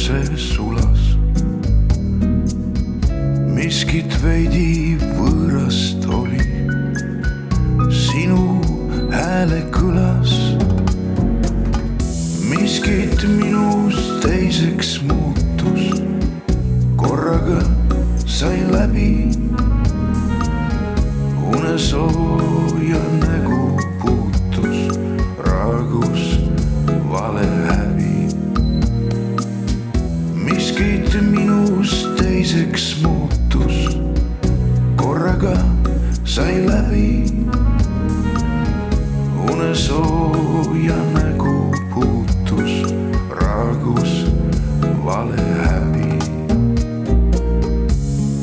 see sulas. Miskit veidi võõrast oli sinu hääle kõlas. Miskit minus teiseks muutus, korraga sain läbi. Unesooja nägu puutus, raagus vale häbi. Miskit minus teiseks muutus, korraga sain läbi. Unesooja nägu puutus, raagus vale häbi.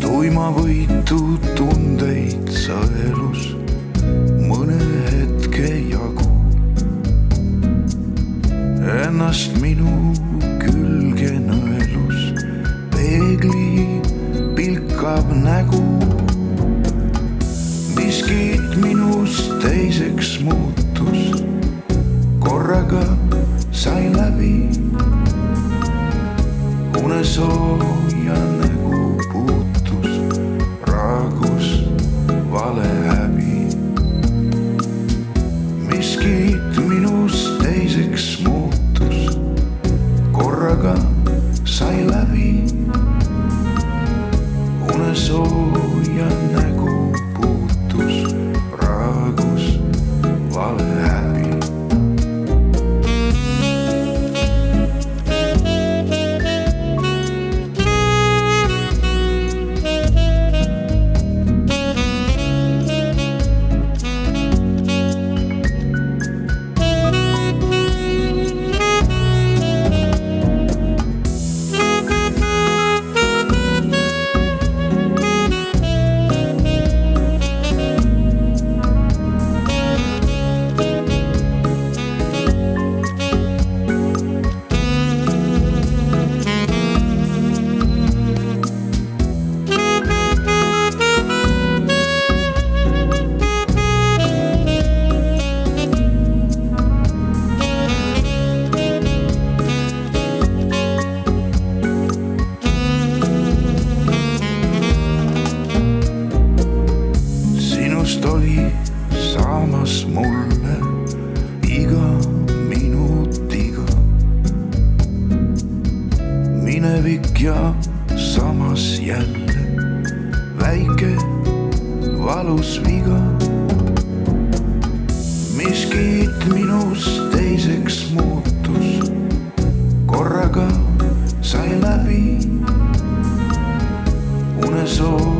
Tuimavõitu tundeid sõelus mõne hetke jagu. Ennast minu külge nõelus peegli pilkab nägu. Miskit minus teiseks muutus, korraga sain läbi. Unesooja nägu puutus, raagus vale häbi. Miskit minus teiseks muutus, korraga sain läbi. Unesooja nägu puutus, raagus vale häbi. Oli saamas mulle iga minutiga minevik ja samas jälle väike valus viga. Miskit minus teiseks muutus, korraga sain läbi. Unesooja